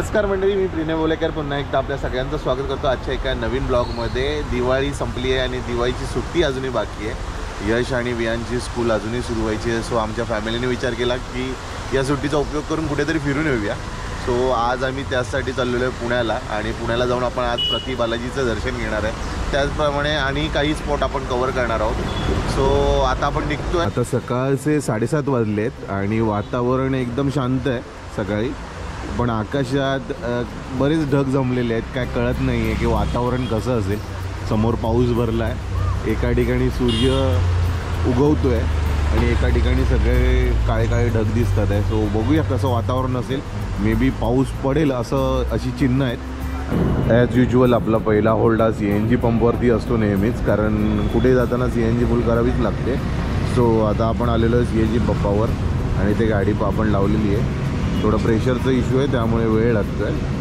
नमस्कार मंडळी, मी प्रिने बोलेकर पुन्हा एकदा आपल्या सगळ्यांचं स्वागत करतो आजच्या एका नवीन ब्लॉगमध्ये। दिवाळी संपली आहे आणि दिवाळीची सुट्टी अजूनही बाकी आहे। यश आणि वियांची स्कूल अजूनही सुरू व्हायची आहे। सो आमच्या फॅमिलीने विचार केला की या सुट्टीचा उपयोग करून कुठेतरी फिरून येऊया। सो आज आम्ही त्यासाठी चाललेलो आहे पुण्याला आणि पुण्याला जाऊन आपण आज प्रति बालाजीचं दर्शन घेणार आहे। त्याचप्रमाणे आणि काही स्पॉट आपण कव्हर करणार आहोत। सो आता आपण निघतोय। आता सकाळचे 7:30 वाजलेत आणि वातावरण एकदम शांत आहे सकाळी, पण आकाशात बरेच ढग जमलेले आहेत। काय कळत नाही आहे की वातावरण कसं असेल। समोर पाऊस भरला आहे, एका ठिकाणी सूर्य उगवतो आहे आणि एका ठिकाणी सगळे काळे काळे ढग दिसतात आहे। सो बघूया कसं वातावरण असेल। मे बी पाऊस पडेल अशी चिन्ह आहेत। ॲज युजल आपला पहिला होल्ड हा CNG पंपवरती असतो नेहमीच, कारण कुठे जाताना CNG फुल करावीच लागते। सो आता आपण आलेलो आहे CNG पंपावर आणि ते गाडी आपण लावलेली आहे। थोडं प्रेशरचा इश्यू आहे त्यामुळे वेळ लागतो आहे।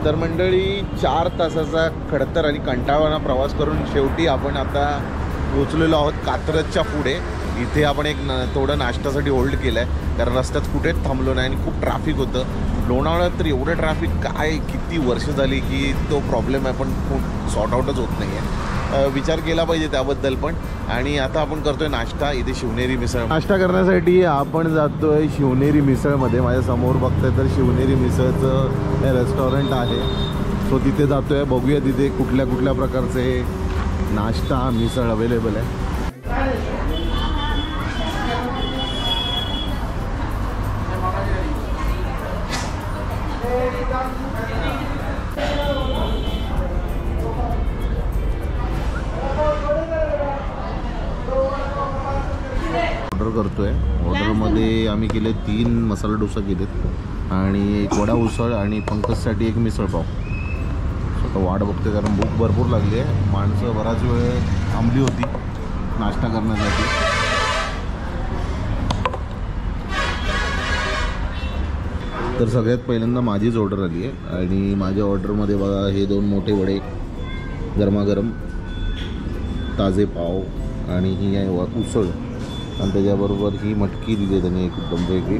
तर मंडळी 4 तासाचा खडतर आणि कंटाळवाणा प्रवास करून शेवटी आपण आता पोचलेलो आहोत कात्रजच्या पुढे। इथे आपण एक थोडं नाश्त्यासाठी होल्ड केलं आहे, कारण रस्त्यात कुठेच थांबलो नाही आणि खूप ट्रॅफिक होतं। लोणावळ्यात तर एवढं ट्रॅफिक काय किती वर्ष झाली की तो प्रॉब्लेम आहे, पण खूप सॉर्ट आउटच होत नाही आहे। विचार केला पाहिजे त्याबद्दल पण। आणि आता आपण करतोय नाश्ता इथे शिवनेरी मिसळ। नाश्ता करण्यासाठी आपण जातोय शिवनेरी मिसळमध्ये। माझ्या समोर बघताय तर शिवनेरी मिसळचं रेस्टॉरंट आहे। सो तिथे जातोय, बघूया तिथे कुठल्या कुठल्या प्रकारचे नाश्ता मिसळ अवेलेबल आहे। ऑर्डर करतोय। ऑर्डरमध्ये आम्ही केले 3 मसाला डोसा केलेत आणि एक वडा उसळ आणि पंकजसाठी एक मिसळ पाव। स्वतः वाट बघते कारण भूक भरपूर लागली आहे। माणसं बराच वेळ थांबली होती नाश्ता करण्यासाठी। तर सगळ्यात पहिल्यांदा माझीच ऑर्डर आली आहे आणि माझ्या ऑर्डरमध्ये बघा हे 2 मोठे वडे गरमागरम, ताजे पाव आणि ही आहे उसळ आणि त्याच्याबरोबर ही मटकी दिली आहे त्यांनी एकदम वेगळी।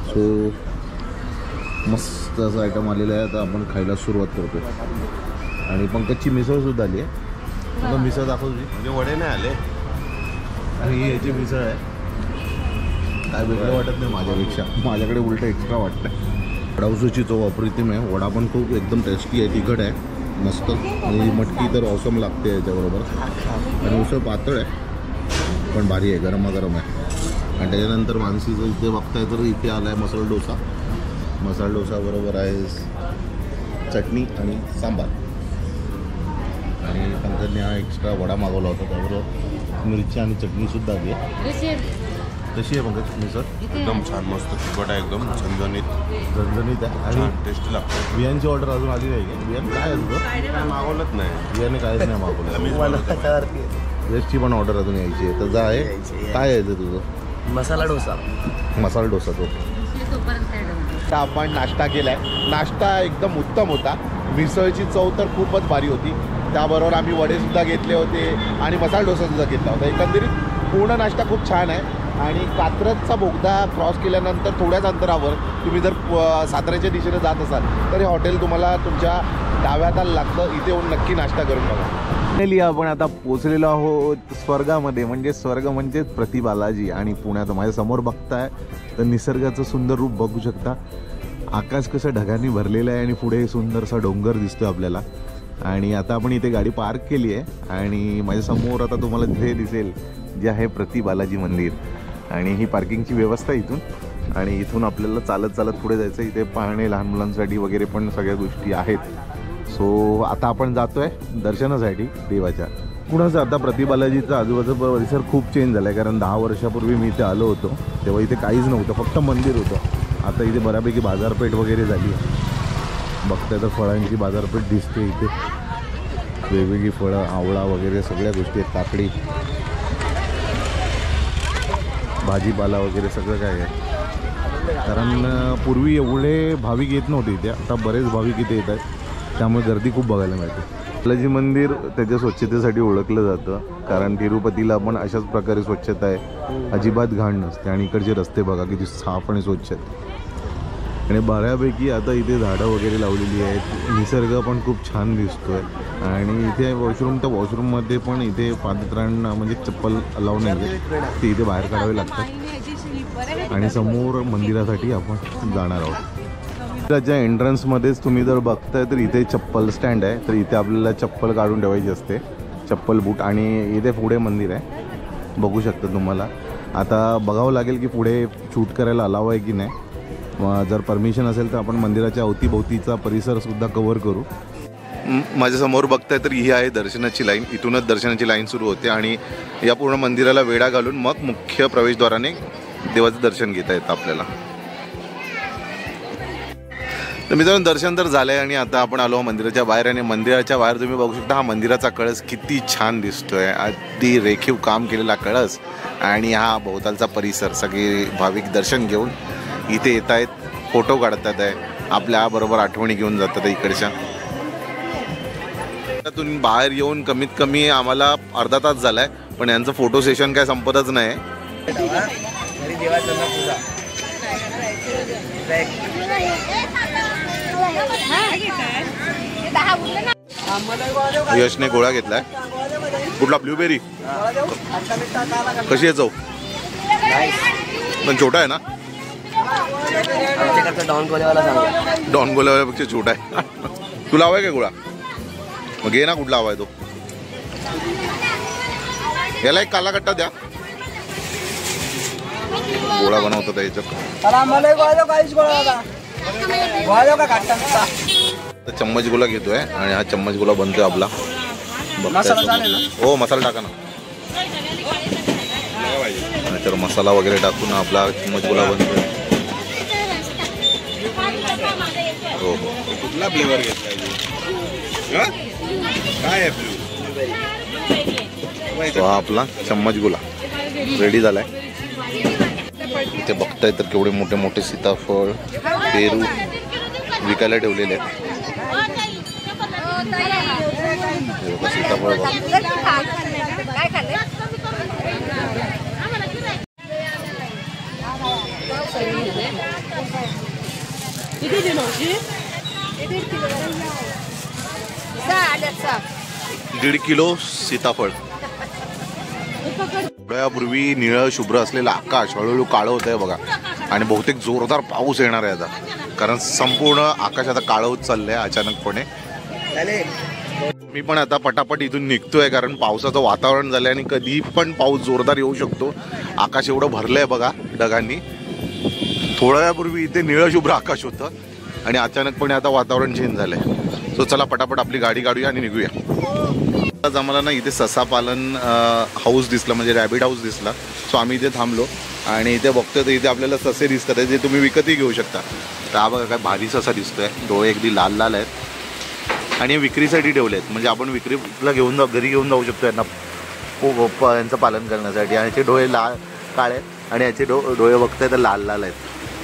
सो मस्त असं आयटम आलेलं आहे। आता आपण खायला सुरुवात करतो आणि पंकजची मिसळसुद्धा आली आहे। मला मिसळ दाखवली म्हणजे वडे नाही आले आणि ही याची मिसळ आहे। काय वेगळं वाटत नाही माझ्यापेक्षा, माझ्याकडे उलटं एक्स्ट्रा वाटतं। वडा उसळची चव अप्रतिम आहे। वडा पण खूप एकदम टेस्टी आहे, तिखट आहे मस्त आणि मटकी तर ऑसम लागते याच्याबरोबर। आणि उसळ पातळ आहे पण भारी आहे, गरमागरम आहे। आणि त्याच्यानंतर मानसीचं इथे बघताय तर इथे आला आहे मसाला डोसा। मसाला डोसा बरोबर आहे चटणी आणि सांबार आणि पंकजने हा एक्स्ट्रा वडा मागवला होता, त्याबरोबर मिरची आणि चटणीसुद्धा आली आहे। कशी आहे पंकज मिसळ? एकदम छान, मस्त तिखट आहे, एकदम झणझणीत आहे आणि टेस्टी लागतं। वियांची ऑर्डर अजून आली नाही का? वियान काय आहे तुझं? काय मागवलंच नाही, वियाने काहीच नाही मागवलं। यशची पण ऑर्डर अजून यायची आहे, तर जा आहे। काय आहे तुझं? मसाला डोसा। मसाला डोसा तो। आपण नाश्ता केला आहे, नाश्ता एकदम उत्तम होता। मिसळची चव तर खूपच भारी होती, त्याबरोबर आम्ही वडेसुद्धा घेतले होते आणि मसाला डोसासुद्धा घेतला होता। एकंदरीत पूर्ण नाश्ता खूप छान आहे। आणि कात्रजचा बोगदा क्रॉस केल्यानंतर थोड्याच अंतरावर तुम्ही जर साताऱ्याच्या दिशेने जात असाल तर हे हॉटेल तुम्हाला तुमच्या डाव्या हाताला लागतं। इथे येऊन नक्की नाश्ता करून बघा। फायनली आपण आता पोचलेलो आहोत स्वर्गामध्ये, म्हणजे स्वर्ग म्हणजेच प्रति बालाजी। आणि पुण्यात माझ्या समोर बघताय तर निसर्गाचं सुंदर रूप बघू शकता। आकाश कसं ढगांनी भरलेलं आहे आणि पुढे सुंदरसा डोंगर दिसतोय आपल्याला। आणि आता आपण इथे गाडी पार्क केली आहे आणि माझ्या समोर आता तुम्हाला तिथे दिसेल जे आहे प्रति बालाजी मंदिर आणि ही पार्किंगची व्यवस्था इथून। आणि इथून आपल्याला चालत चालत पुढे जायचं। इथे पाहणे लहान मुलांसाठी वगैरे पण सगळ्या गोष्टी आहेत। सो आता आपण जातोय दर्शनासाठी देवाच्या. कुणाचं आता प्रतिबालाजीचा आजूबाजूचा परिसर खूप चेंज झाला आहे, कारण 10 वर्षापूर्वी मी इथे आलो होतो तेव्हा इथे काहीच नव्हतं, फक्त मंदिर होतं. आता इथे बऱ्यापैकी बाजारपेठ वगैरे झाली आहे. बघताय तर फळांची बाजारपेठ दिसते इथे. वेगवेगळी फळं, आवळा वगैरे सगळ्या गोष्टी आहेत, काकडी, भाजीपाला वगैरे सगळं काय आहे. कारण पूर्वी एवढे भाविक येत नव्हते इथे, आता बरेच भाविक इथे येत आहेत, त्यामुळे गर्दी खूप बघायला मिळते. बालाजी मंदिर त्याच्या स्वच्छतेसाठी ओळखलं जातं, कारण तिरुपतीला पण अशाच प्रकारे स्वच्छता आहे, अजिबात घाण नसते. आणि इकडचे रस्ते बघा किती साफ आणि स्वच्छ आहेत. आणि बऱ्यापैकी आता इथे झाडं वगैरे लावलेली आहेत, निसर्ग पण खूप छान दिसतोय. आणि इथे वॉशरूम, त्या वॉशरूममध्ये पण इथे पादत्रांना म्हणजे चप्पल अलाव नाही आहे, ते इथे बाहेर काढावे लागतात. आणि समोर मंदिरासाठी आपण जाणार आहोत. मंदिराच्या एंट्रन्समध्येच तुम्ही जर बघताय तर इथे चप्पल स्टँड आहे, तर इथे आपल्याला चप्पल काढून ठेवायची असते, चप्पल बूट. आणि इथे पुढे मंदिर आहे, बघू शकता तुम्हाला. आता बघावं लागेल की पुढे शूट करायला अलाव आहे की नाही. जर परमिशन असेल तर आपण मंदिराच्या अवतीभोवतीचा परिसरसुद्धा कव्हर करू. माझ्यासमोर बघताय तर ही आहे दर्शनाची लाईन. इथूनच दर्शनाची लाईन सुरू होते आणि या पूर्ण मंदिराला वेढा घालून मग मुख्य प्रवेशद्वाराने देवाचं दर्शन घेता येतं आपल्याला. तर मित्रांनो, दर्शन तर झालं आहे आणि आता आपण आलो मंदिराच्या बाहेर. आणि मंदिराच्या बाहेर तुम्ही बघू शकता हा मंदिराचा कळस किती छान दिसतोय. अगदी रेखीव काम केलेला कळस आणि हा भोवतालचा परिसर. सगळे भाविक दर्शन घेऊन इथे येत आहेत, फोटो काढतात आहे, आपल्या बरोबर आठवणी घेऊन जातात इकडच्या. त्यातून बाहेर येऊन कमीत कमी आम्हाला अर्धा तास झाला आहे, पण यांचं फोटो सेशन काय संपतच नाही. यशने गोळा घेतलाय. कुठला? ब्लूबेरी. कशी आहे चव? पण छोटा आहे ना? डॉन गोल्यापेक्षा छोटा आहे. तुला हवाय का गोळा? मग घे ना, कुठला हवाय तो. याला एक काला कट्टा द्या. गोळा बनवतो त्याच्यात. चम्मच गोला घेतोय आणि हा चम्मच गोला बनतोय आपला. हो, मसाला टाका ना. नाहीतर मसाला वगैरे टाकून आपला चम्मच गोला बनतोय. हो हो. कुठला फ्लेवर घेतलाय? काय आहे तो? हा आपला चम्मच गोला रेडी झालाय. ते बघताय तर केवढे मोठे मोठे सीताफळ, पेरू विकायला ठेवलेले आहेत. सीताफळ दीड किलो सीताफळ. थोड्यापूर्वी निळं शुभ्र असलेलं आकाश हळूहळू काळं होत आहे बघा. आणि बहुतेक जोरदार पाऊस येणार आहे आता, कारण संपूर्ण आकाश आता काळं होत चाललंय अचानकपणे. मी पण आता पटापट इथून निघतोय, कारण पावसाचं वातावरण झालंय आणि कधी पण पाऊस जोरदार येऊ शकतो. आकाश एवढं भरलंय बघा ढगांनी. थोड्या वेळापूर्वी इथे निळं शुभ्र आकाश होतं आणि अचानकपणे आता वातावरण चेंज झालंय. सो चला पटापट आपली गाडी काढूया आणि निघूया. आज आम्हाला ना इथे ससा पालन हाऊस दिसला, म्हणजे रॅबिट हाऊस दिसला. सो आम्ही इथे थांबलो आणि इथे बघतोय तर इथे आपल्याला ससे दिसतात जे तुम्ही विकतही घेऊ शकता. तर हा बघा काय भारी ससा दिसतोय. डोळे अगदी लाल लाल आहेत आणि विक्रीसाठी ठेवले आहेत, म्हणजे आपण विक्रीला घेऊन घरी घेऊन जाऊ शकतो यांना यांचं पालन करण्यासाठी. आणि याचे डोळे लाल काळे आणि याचे डोळे बघताय तर लाल लाल आहेत.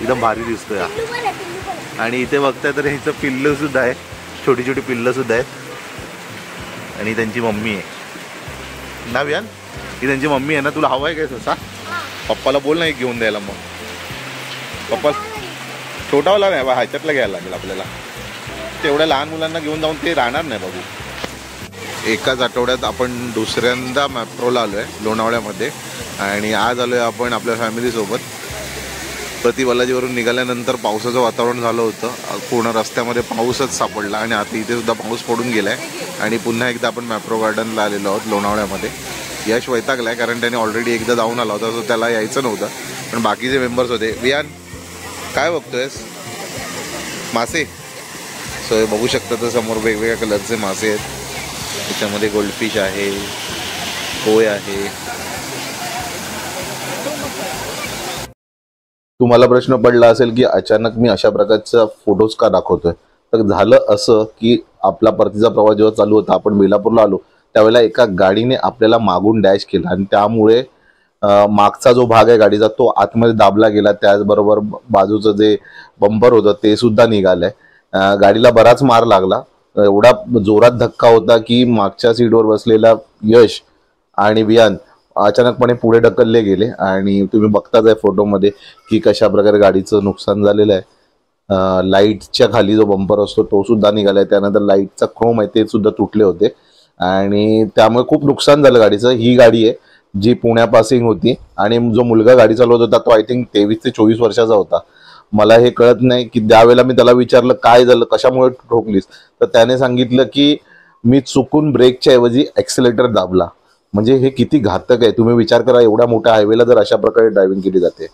एकदम भारी दिसतोय हा. आणि इथे बघताय तर ह्याचं पिल्लंसुद्धा आहे, छोटी छोटी पिल्लंसुद्धा आहेत. आणि त्यांची मम्मी आहे ना वियान, ही त्यांची मम्मी आहे ना. तुला हवा आहे काय ससा? पप्पाला बोल ना एक घेऊन द्यायला. मग पप्पा छोटावाला नाही बा, ह्याच्यातला घ्यायला लागेल आपल्याला. तेवढ्या लहान मुलांना घेऊन जाऊन ते राहणार नाही बाबू. एकाच आठवड्यात आपण दुसऱ्यांदा मॅप्रोला आलो आहे लोणावळ्यामध्ये. आणि आज आलो आहे आपण आपल्या फॅमिलीसोबत. प्रतिबालाजीवरून निघाल्यानंतर पावसाचं वातावरण झालं होतं, पूर्ण रस्त्यामध्ये पाऊसच सापडला आणि आता इथे सुद्धा पाऊस पडून गेला आहे. आणि पुन्हा एकदा आपण मॅप्रो गार्डनला आलेलो आहोत लोणावळ्यामध्ये. यश वैतागला आहे कारण त्याने ऑलरेडी एकदा जाऊन आला होता, सो त्याला यायचं नव्हतं. पण बाकीचे मेंबर्स होते. वियान काय बघतोयस? मासे सो हे बघू शकता तर समोर वेगवेगळ्या कलरचे मासे आहेत. त्याच्यामध्ये गोल्डफिश आहे, कोय आहे. तुम्हाला प्रश्न पडला असेल की अचानक मी अशा प्रकारचा फोटोज का दाखवतोय. तर झालं असं की आपला परतीचा प्रवास जेव्हा चालू होता, आपण बेलापूरला आलो त्यावेळेला एका गाडीने आपल्याला मागून डॅश केला आणि त्यामुळे मागचा जो भाग आहे गाडीचा तो आतमध्ये दाबला गेला. त्याचबरोबर बाजूचं जे बंपर होतं ते सुद्धा निघालंय. गाडीला बराच मार लागला. एवढा जोरात धक्का होता की मागच्या सीटवर बसलेला यश आणि वियान अचानकपणे पुढे ढकलले गेले आणि तुम्ही बघताच आहे फोटोमध्ये की कशा प्रकारे गाडीचं नुकसान झालेलं आहे. लाईटच्या खाली जो बंपर असतो तो सुद्धा निघालाय. त्यानंतर लाईटचा क्रोम आहे ते सुद्धा तुटले होते आणि त्यामुळे खूप नुकसान झालं गाडीचं. ही गाडी आहे जी पुण्यापासिंग होती आणि जो मुलगा गाडी चालवत होता तो आय थिंक 23 ते 24 वर्षाचा होता. मला हे कळत नाही की त्यावेळेला मी त्याला विचारलं काय झालं, कशामुळे ठोकलीस, तर त्याने सांगितलं की मी चुकून ब्रेकच्या ऐवजी ॲक्सिलेटर दाबला. म्हणजे हे किती घातक आहे तुम्ही विचार करा. एवढ्या मोठ्या हायवेला जर अशा प्रकारे ड्रायव्हिंग केली जाते.